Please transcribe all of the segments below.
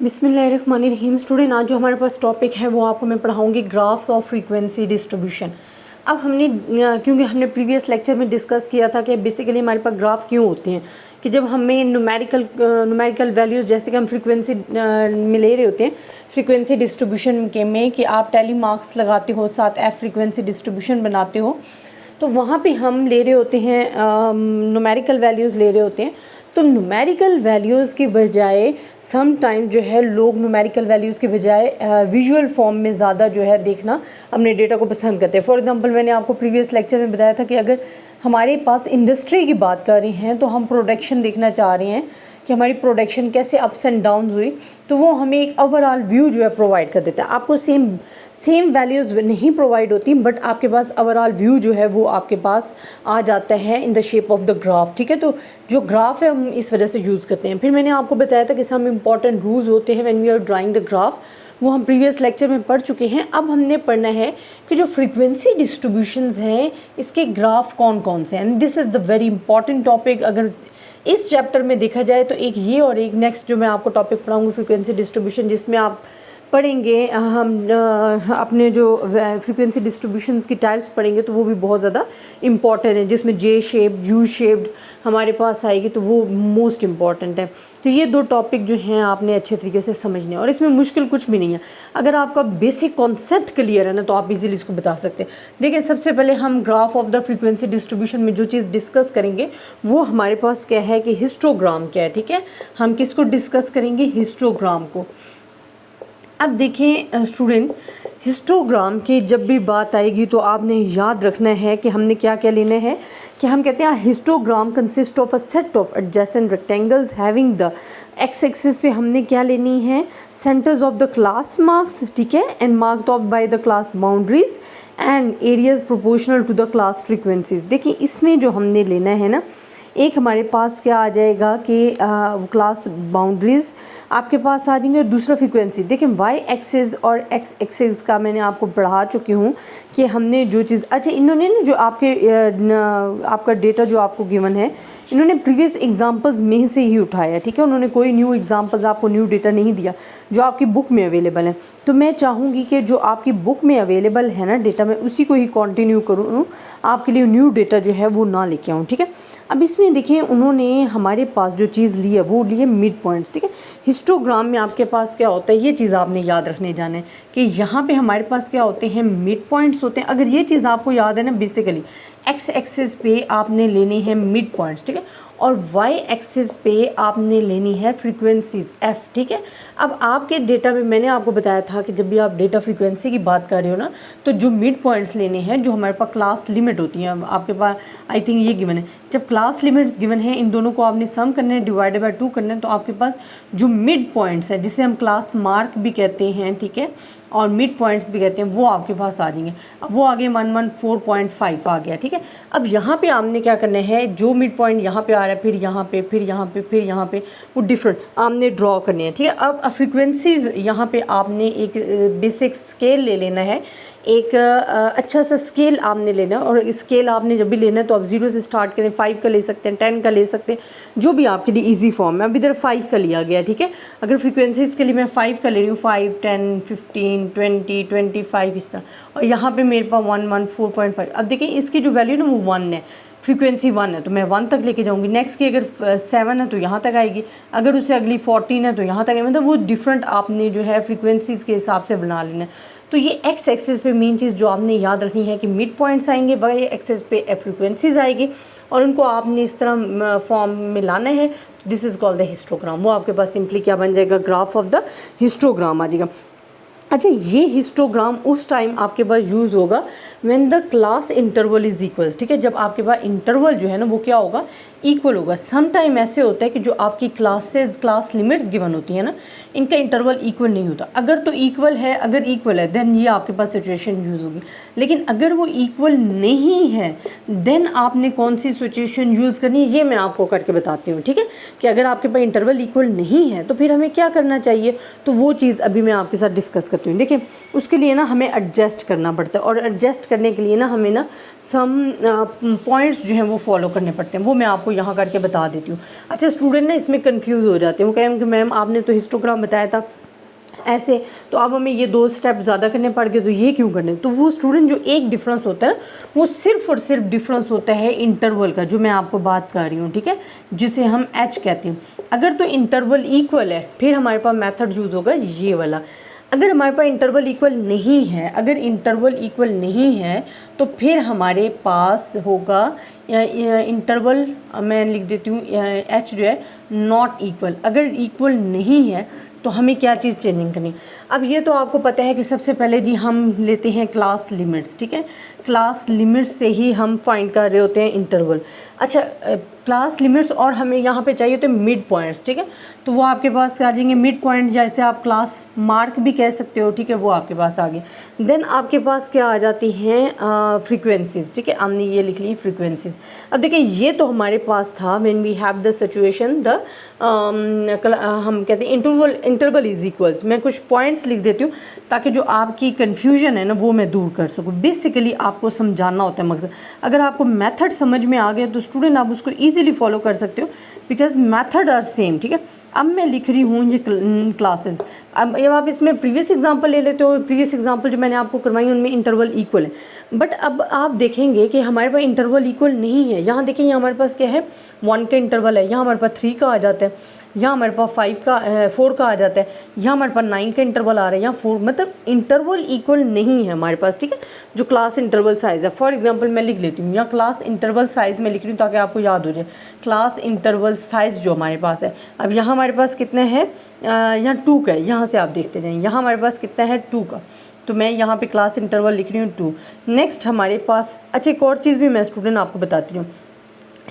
बिस्मिल्लाहिर्रहमानिर्रहीम। स्टूडेंट, आज जो हमारे पास टॉपिक है वो आपको मैं पढ़ाऊंगी ग्राफ्स ऑफ फ्रीक्वेंसी डिस्ट्रीब्यूशन। अब क्योंकि हमने प्रीवियस लेक्चर में डिस्कस किया था कि बेसिकली हमारे पास ग्राफ क्यों होते हैं, कि जब हमें न्यूमेरिकल वैल्यूज़ जैसे कि हम फ्रीक्वेंसी में ले रहे होते हैं फ्रीक्वेंसी डिस्ट्रीब्यूशन के में कि आप टैली मार्क्स लगाते हो, साथ एफ फ्रीक्वेंसी डिस्ट्रीब्यूशन बनाते हो, तो वहाँ पे हम ले रहे होते हैं न्यूमेरिकल वैल्यूज़ ले रहे होते हैं। तो न्यूमेरिकल वैल्यूज़ के बजाय सम टाइम जो है लोग न्यूमेरिकल वैल्यूज़ के बजाय विजुअल फॉर्म में ज़्यादा जो है देखना अपने डेटा को पसंद करते हैं। फॉर एग्जांपल, मैंने आपको प्रीवियस लेक्चर में बताया था कि अगर हमारे पास इंडस्ट्री की बात कर रहे हैं तो हम प्रोडक्शन देखना चाह रहे हैं कि हमारी प्रोडक्शन कैसे अप्स एंड डाउन हुई, तो वो हमें एक ओवरऑल व्यू जो है प्रोवाइड कर देता है। आपको सेम वैल्यूज़ नहीं प्रोवाइड होती, बट आपके पास ओवरऑल व्यू जो है वो आपके पास आ जाता है in the shape of the graph. ठीक है, तो जो ग्राफ है हम इस वजह से यूज़ करते हैं। फिर मैंने आपको बताया था कि सम इम्पॉर्टेंट रूल्स होते हैं when we are drawing the graph, वो हम प्रीवियस लेक्चर में पढ़ चुके हैं। अब हमने पढ़ना है कि जो फ्रीक्वेंसी डिस्ट्रीब्यूशंस हैं इसके ग्राफ कौन कौन से हैं, and this is the very important topic. अगर इस चैप्टर में देखा जाए तो एक ये और एक नेक्स्ट जो मैं आपको टॉपिक पढ़ाऊँगी फ्रीक्वेंसी डिस्ट्रीब्यूशन, जिसमें आप पढ़ेंगे हम अपने जो फ्रीक्वेंसी डिस्ट्रीब्यूशंस की टाइप्स पढ़ेंगे तो वो भी बहुत ज़्यादा इम्पॉर्टेंट है, जिसमें जे शेप यू शेप्ड हमारे पास आएगी, तो वो मोस्ट इम्पॉर्टेंट है। तो ये दो टॉपिक जो हैं आपने अच्छे तरीके से समझने हैं और इसमें मुश्किल कुछ भी नहीं है। अगर आपका बेसिक कॉन्सेप्ट क्लियर है ना तो आप इजीली इसको बता सकते हैं। देखिए, सबसे पहले हम graph of the frequency distribution में जो चीज़ डिस्कस करेंगे वो हमारे पास क्या है कि हिस्टोग्राम क्या है। ठीक है, हम किसको डिस्कस करेंगे? हिस्टोग्राम को। अब देखें स्टूडेंट, हिस्टोग्राम की जब भी बात आएगी तो आपने याद रखना है कि हमने क्या क्या लेना है, कि हम कहते हैं histogram consist of a set of adjacent rectangles having the X axis पे हमने क्या लेनी है, centres of the class marks, ठीक है, and marked off by the class boundaries and areas proportional to the class frequencies. देखिए, इसमें जो हमने लेना है ना, एक हमारे पास क्या आ जाएगा कि क्लास बाउंड्रीज़ आपके पास आ जाएंगे और दूसरा फ्रीक्वेंसी। देखिए, वाई एक्सिस और एक्स एक्सिस का मैंने आपको पढ़ा चुकी हूँ कि हमने जो चीज़, अच्छा इन्होंने ना जो आपका डेटा जो आपको गिवन है, इन्होंने प्रीवियस एग्जांपल्स में से ही उठाया। ठीक है, उन्होंने कोई न्यू एग्जांपल्स आपको न्यू डेटा नहीं दिया जो आपकी बुक में अवेलेबल है। तो मैं चाहूँगी कि जो आपकी बुक में अवेलेबल है ना डेटा, मैं उसी को ही कंटिन्यू करूँ, आपके लिए न्यू डेटा जो है वो ना लेके आऊँ। ठीक है, अब इसमें देखिए उन्होंने हमारे पास जो चीज़ ली है वो ली है मिड पॉइंट्स। ठीक है, हिस्टोग्राम में आपके पास क्या होता है, ये चीज़ आपने याद रखने जाना है कि यहाँ पे हमारे पास क्या होते हैं, मिड पॉइंट्स होते हैं। अगर ये चीज़ आपको याद है ना, बेसिकली एक्स एक्सिस पे आपने लेनी है मिड पॉइंट्स, ठीक है, और वाई एक्सिस पे आपने लेनी है फ्रीक्वेंसीज एफ। ठीक है, अब आपके डेटा में मैंने आपको बताया था कि जब भी आप डेटा फ्रीक्वेंसी की बात कर रहे हो ना, तो जो मिड पॉइंट्स लेने हैं, जो हमारे पास क्लास लिमिट होती हैं, आपके पास आई थिंक ये गिवन है, जब क्लास लिमिट्स गिवन है इन दोनों को आपने सम करना है, डिवाइडेड बाय 2 करना है, तो आपके पास जो मिड पॉइंट्स है जिसे हम क्लास मार्क भी कहते हैं, ठीक है, और मिड पॉइंट्स भी कहते हैं, वो आपके पास आ जाएंगे। अब वो आगे 114.5 आ गया। ठीक है, अब यहाँ पे आपने क्या करना है, जो मिड पॉइंट यहाँ पे आ रहा है, फिर यहाँ पे, फिर यहाँ पे, फिर यहाँ पे, वो डिफरेंट आपने ड्रॉ करने हैं। ठीक है, अब फ्रीक्वेंसीज यहाँ पे आपने एक बेसिक स्केल ले लेना है, एक अच्छा सा स्केल आपने लेना है, और स्केल आपने जब भी लेना है तो आप 0 से स्टार्ट करें, 5 का ले सकते हैं, 10 का ले सकते हैं, जो भी आपके लिए इजी फॉर्म है। अब इधर 5 का लिया गया। ठीक है, अगर फ्रीक्वेंसीज के लिए मैं 5 का ले रही हूँ, 5, 10, 15, 20, 25 इस तरह, और यहाँ पे मेरे पास 114.5। अब देखिए इसकी जो वैल्यू ना वो 1 है, फ्रीक्वेंसी 1 है, तो मैं 1 तक लेके जाऊंगी। नेक्स्ट की अगर 7 है तो यहाँ तक आएगी, अगर उससे अगली 14 है तो यहाँ तक आएगी, मतलब वो डिफरेंट आपने जो है फ्रीक्वेंसीज़ के हिसाब से बना लेना है। तो ये एक्स एक्सिस पे मेन चीज़ जो आपने याद रखनी है कि मिड पॉइंट्स आएंगे, वाई एक्सिस पे फ्रीक्वेंसीज आएगी, और उनको आपने इस तरह फॉर्म में लाना है। This is called the histogram. वो आपके पास सिंपली क्या बन जाएगा, ग्राफ ऑफ द हिस्टोग्राम आ जाएगा। अच्छा, ये हिस्टोग्राम उस टाइम आपके पास यूज़ होगा when the class interval is equals. ठीक है, जब आपके पास इंटरवल जो है ना वो क्या होगा, इक्वल होगा। सम टाइम ऐसे होता है कि जो आपकी क्लास लिमिट्स गिवन होती है ना, इनका इंटरवल इक्वल नहीं होता। अगर तो इक्वल है, अगर इक्वल है देन ये आपके पास सिचुएशन यूज़ होगी, लेकिन अगर वो इक्वल नहीं है देन आपने कौन सी सिचुएशन यूज़ करनी है, ये मैं आपको करके बताती हूँ। ठीक है, कि अगर आपके पास इंटरवल इक्वल नहीं है तो फिर हमें क्या करना चाहिए, तो वो चीज़ अभी मैं आपके साथ डिस्कस करती हूँ। देखिए उसके लिए ना हमें एडजस्ट करना पड़ता है, और एडजस्ट करने के लिए ना हमें ना सम पॉइंट्स जो हैं वो फॉलो करने पड़ते हैं, वो मैं आपको यहाँ करके बता देती हूँ। अच्छा स्टूडेंट ना इसमें कंफ्यूज हो जाते हैं, वो कहेंगे कि मैम आपने तो हिस्टोग्राम बताया था ऐसे, तो अब हमें ये 2 स्टेप ज़्यादा करने पड़ गए, तो ये क्यों करने। तो वो स्टूडेंट जो एक डिफरेंस होता है वो सिर्फ और सिर्फ डिफरेंस होता है इंटरवल का, जो मैं आपको बात कर रही हूँ, ठीक है, जिसे हम एच कहते हैं। अगर तो इंटरवल इक्वल है फिर हमारे पास मेथड यूज़ होगा ये वाला। अगर हमारे पास इंटरवल इक्वल नहीं है, अगर इंटरवल इक्वल नहीं है तो फिर हमारे पास होगा इंटरवल, मैं लिख देती हूँ एच जो है नॉट इक्वल। अगर इक्वल नहीं है तो हमें क्या चीज़ चेंजिंग करनी। अब ये तो आपको पता है कि सबसे पहले जी हम लेते हैं क्लास लिमिट्स, ठीक है, क्लास लिमिट्स से ही हम फाइंड कर रहे होते हैं इंटरवल। अच्छा क्लास लिमिट्स, और हमें यहाँ पे चाहिए तो मिड पॉइंट्स, ठीक है, तो वो आपके पास आ जाएंगे मिड पॉइंट, जैसे आप क्लास मार्क भी कह सकते हो, ठीक है, वो आपके पास आ गए। देन आपके पास क्या आ जाती हैं फ्रीक्वेंसीज, ठीक है, हमने ये लिख ली फ्रीक्वेंसीज। अब देखिए ये तो हमारे पास था when we have the situation the हम कहते हैं इंटरवल इज इक्वल्स। मैं कुछ पॉइंट्स लिख देती हूँ ताकि जो आपकी कन्फ्यूजन है ना वो मैं दूर कर सकूँ। बेसिकली आपको समझाना होता है मकसद। अगर आपको मेथड समझ में आ गया तो स्टूडेंट आप उसको ईजिली फॉलो कर सकते हो, बिकॉज मेथड आर सेम, ठीक है। अब मैं लिख रही हूँ ये क्लासेस। अब आप इसमें प्रीवियस एग्जांपल ले लेते हो, प्रीवियस एग्जांपल जो मैंने आपको करवाई उनमें इंटरवल इक्वल है, बट अब आप देखेंगे कि हमारे पास इंटरवल इक्वल नहीं है। यहाँ देखिए यहाँ हमारे पास क्या है 1 का इंटरवल है, यहाँ हमारे पास 3 का आ जाता है, यहाँ हमारे पास 4 का आ जाता है, यहाँ हमारे पास 9 का इंटरवल आ रहा है, यहाँ 4, मतलब इंटरवल इक्वल नहीं है हमारे पास, ठीक है। जो क्लास इंटरवल साइज़ है, फॉर एग्जांपल मैं लिख लेती हूँ, यहाँ क्लास इंटरवल साइज़ में लिख रही हूँ ताकि आपको याद हो जाए। क्लास इंटरवल साइज़ जो हमारे पास है, अब यहाँ हमारे पास कितना है, यहाँ 2 का है, यहाँ से आप देखते जाएँ, यहाँ हमारे पास कितना है 2 का, तो मैं यहाँ पे क्लास इंटरवल लिख रही हूँ 2। नेक्स्ट हमारे पास, अच्छा एक और चीज़ भी मैं स्टूडेंट आपको बताती हूँ,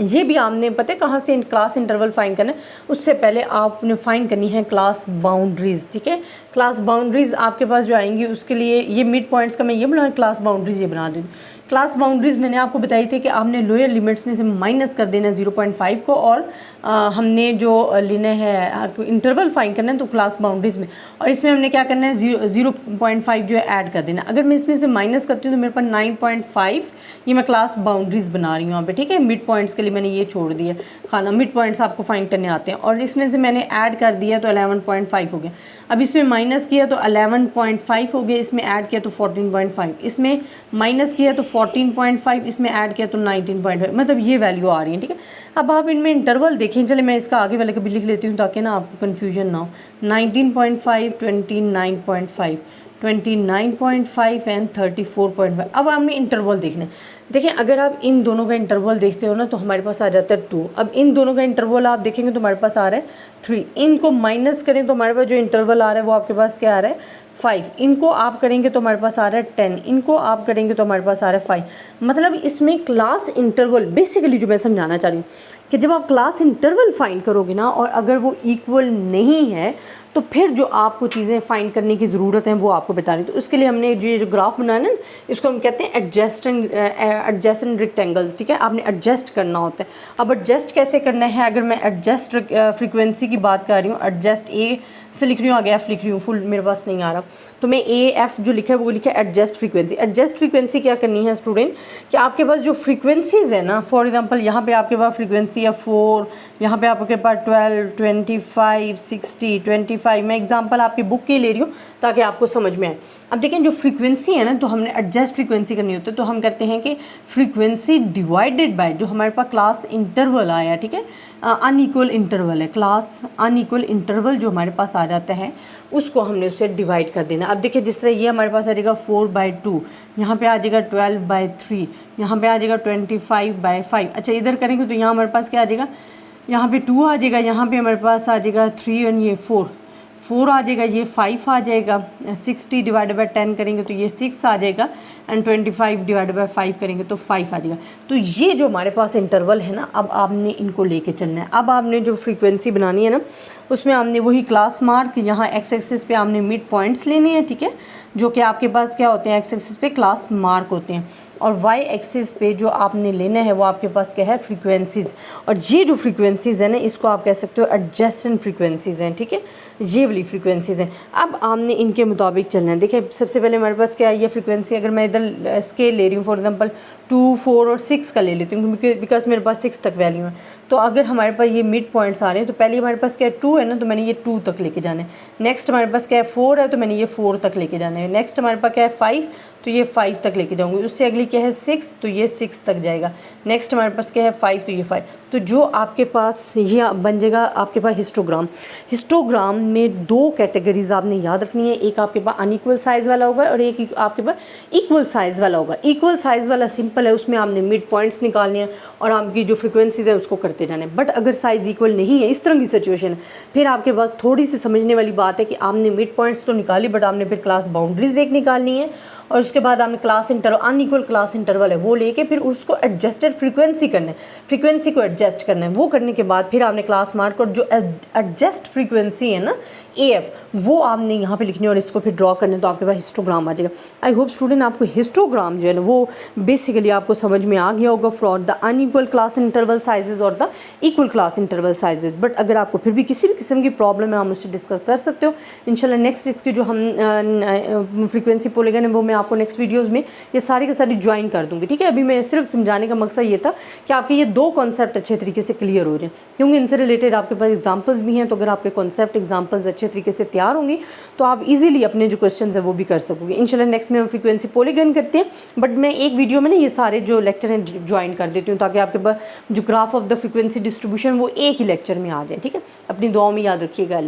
ये भी आपने पता है कहाँ से क्लास इंटरवल फाइंड करना है। उससे पहले आपने फाइंड करनी है क्लास बाउंड्रीज़, ठीक है। क्लास बाउंड्रीज़ आपके पास जो आएंगी उसके लिए ये मिड पॉइंट्स का मैं ये बना क्लास बाउंड्रीज़ ये बना दूँगी। क्लास बाउंड्रीज़ मैंने आपको बताई थी कि आपने लोअर लिमिट्स में से माइनस कर देना है 0.5 को, और हमने जो लेना है इंटरवल फाइंड करना है तो क्लास बाउंड्रीज़ में, और इसमें हमने क्या करना है 0.5 जो है ऐड कर देना। अगर मैं इसमें से माइनस करती हूँ तो मेरे पास 9.5 ये मैं क्लास बाउंड्रीज़ बना रही हूँ यहाँ पे, ठीक है। मिड पॉइंट्स के लिए मैंने ये छोड़ दिया, खाना मिड पॉइंट्स आपको फाइंड करने आते हैं, और इसमें से मैंने ऐड कर दिया तो 11.5 हो गया। अब इसमें माइनस किया तो 11.5 हो गया, इसमें ऐड किया तो 14.5, इसमें माइनस किया तो 14.5, इसमें ऐड किया तो 19.5, मतलब ये वैल्यू आ रही है, ठीक है। अब आप इनमें इंटरवल देखें, चले मैं इसका आगे वाले का भी लिख लेती हूँ ताकि ना आपको कन्फ्यूजन ना हो। 19.5, 29.5, 29.5 एंड 34.5। अब हमें इंटरवल देखना है। देखें अगर आप इन दोनों का इंटरवल देखते हो ना तो हमारे पास आ जाता है 2। अब इन दोनों का इंटरवल आप देखेंगे तो हमारे पास आ रहा है 3। इनको माइनस करें तो हमारे पास जो इंटरवल आ रहा है वो आपके पास क्या आ रहा है 5। इनको आप करेंगे तो हमारे पास आ रहा है 10। इनको आप करेंगे तो हमारे पास आ रहा है 5। मतलब इसमें क्लास इंटरवल बेसिकली जो मैं समझाना चाह रही हूँ कि जब आप क्लास इंटरवल फाइंड करोगे ना और अगर वो इक्वल नहीं है तो फिर जो आपको चीज़ें फाइंड करने की ज़रूरत है वो आपको बता रही। तो उसके लिए हमने जो ग्राफ बनाना है इसको हम कहते हैं एडजेसेंट रेक्टेंगल्स, ठीक है। आपने एडजस्ट करना होता है। अब एडजस्ट कैसे करना है, अगर मैं एडजस्ट फ्रीक्वेंसी की बात कर रही हूँ, एडजस्ट ए से लिख रही हूँ, आगे एफ लिख रही हूँ, फुल मेरे पास नहीं आ रहा, तो मैं ए एफ जो लिखा है वो लिखा है एडजस्ट फ्रीक्वेंसी। एडजस्ट फ्रीक्वेंसी क्या करनी है स्टूडेंट कि आपके पास जो फ्रीक्वेंसीज़ है ना, फॉर एग्जांपल यहाँ पे आपके पास फ्रीक्वेंसी है 4, यहाँ पे आपके पास 12, 25, 60, 25। मैं एग्जांपल आपकी बुक की ले रही हूँ ताकि आपको समझ में आए। अब देखें जो फ्रीक्वेंसी है ना तो हमने एडजस्ट फ्रीक्वेंसी करनी होती है, तो हम कहते हैं कि फ्रीक्वेंसी डिवाइडेड बाय जो हमारे पास क्लास इंटरवल आया, ठीक है, अनइक्वल इंटरवल है, क्लास अनइक्वल इंटरवल जो हमारे पास आ जाता है उसको हमने उससे डिवाइड कर देना। अब देखिए जिस तरह ये हमारे पास आ जाएगा 4/2, यहाँ पे आ जाएगा 12/3, यहाँ पे आ जाएगा 25/5। अच्छा इधर करेंगे तो यहाँ हमारे पास क्या आ जाएगा, यहाँ पे 2 आ जाएगा, यहाँ पे हमारे पास आ जाएगा 3 और ये 4 आ जाएगा, ये 5 आ जाएगा। 60 डिवाइडेड बाय 10 करेंगे तो ये 6 आ जाएगा, एंड 25 डिवाइडेड बाय 5 करेंगे तो 5 आ जाएगा। तो ये जो हमारे पास इंटरवल है ना, अब आपने इनको लेके चलना है। अब आपने जो फ्रीक्वेंसी बनानी है ना उसमें हमने वही क्लास मार्क, यहाँ एक्स एक्सिस पे हमने मिड पॉइंट्स लेने हैं, ठीक है, जो कि आपके पास क्या होते हैं, एक्स एक्सिस पे क्लास मार्क होते हैं, और वाई एक्सिस पे जो आपने लेना है वो आपके पास क्या है, फ्रीक्वेंसीज़। और ये जो फ्रीक्वेंसीज़ है ना, इसको आप कह सकते हो एडजेसेंट फ्रीक्वेंसीज़ हैं, ठीक है, ये वाली फ्रीक्वेंसीज़ हैं। अब आपने इनके मुताबिक चलना है। देखिए सबसे पहले हमारे पास क्या है, ये फ्रीक्वेंसी अगर मैं इधर स्केल ले रही हूँ, फॉर एग्जांपल 2, 4 और 6 का ले लेती हूँ, बिकॉज मेरे पास 6 तक वैल्यू है। तो अगर हमारे पास ये मिड पॉइंट्स आ रहे हैं, तो पहले हमारे पास क्या है, 2 है ना, तो मैंने ये 2 तक लेके जाना है। नेक्स्ट हमारे पास क्या है, 4 है, तो मैंने ये 4 तक लेके जाना है। नेक्स्ट हमारे पास क्या है, 5, तो ये 5 तक लेके जाऊँगी। उससे अगली क्या है, 6, तो ये 6 तक जाएगा। नेक्स्ट हमारे पास क्या है, 5, तो ये 5। तो जो आपके पास ये बन जाएगा आपके पास हिस्टोग्राम। हिस्टोग्राम में 2 कैटेगरीज आपने याद रखनी है, एक आपके पास अनइक्वल साइज़ वाला होगा और एक आपके पास इक्वल साइज़ वाला होगा। इक्वल साइज़ वाला सिंपल है, उसमें आपने मिड पॉइंट्स निकालने हैं और आपकी जो फ्रिक्वेंसीज़ है उसको करते जाना है। बट अगर साइज़ इक्वल नहीं है, इस तरह की सिचुएशन है, फिर आपके पास थोड़ी सी समझने वाली बात है कि आपने मिड पॉइंट्स तो निकाली, बट आपने फिर क्लास बाउंड्रीज एक निकालनी है, और उसके बाद आपने class interval, unequal class interval है वो लेके फिर उसको एडजस्टेड फ्रीक्वेंसी करना है, फ्रीक्वेंसी को एडजस्ट करना है। वो करने के बाद फिर आपने क्लास मार्क और जो एडजस्ट फ्रीक्वेंसी है ना, AF, वो आपने यहाँ पे लिखनी है और इसको फिर ड्रॉ करना है, तो आपके पास हिस्टोग्राम आ जाएगा। आई होप स्टूडेंट आपको हिस्टोग्राम जो है ना वो बेसिकली आपको समझ में आ गया होगा for the unequal class interval sizes और the equal class interval sizes. But अगर आपको फिर भी किसी भी किस्म की प्रॉब्लम है, आप मुझसे डिस्कस कर सकते हो इंशाल्लाह। नेक्स्ट इसकी जो हम फ्रीक्वेंसी पॉलीगन है वो मैं आपको नेक्स्ट वीडियोज़ में ये सारी के सारी ज्वाइन कर दूँगी, ठीक है। अभी मैं सिर्फ समझाने का मकसद ये था कि आपके ये 2 कॉन्सेप्ट अच्छे तरीके से क्लियर हो जाएं, क्योंकि इनसे रिलेटेड आपके पास एग्जांपल्स भी हैं। तो अगर आपके कॉन्सेप्ट एग्जांपल्स अच्छे तरीके से तैयार होंगी तो आप इजीली अपने जो क्वेश्चंस हैं वो भी कर सकोगे इंशाल्लाह। नेक्स्ट में हम फ्रीक्वेंसी पॉलीगन करते हैं, बट मैं एक वीडियो में ना ये सारे जो लेक्चर हैं ज्वाइन कर देती हूँ, ताकि आपके पास जो graph of the frequency distribution वो एक ही लेक्चर में आ जाए, ठीक है। अपनी दुआओं में याद रखिएगा।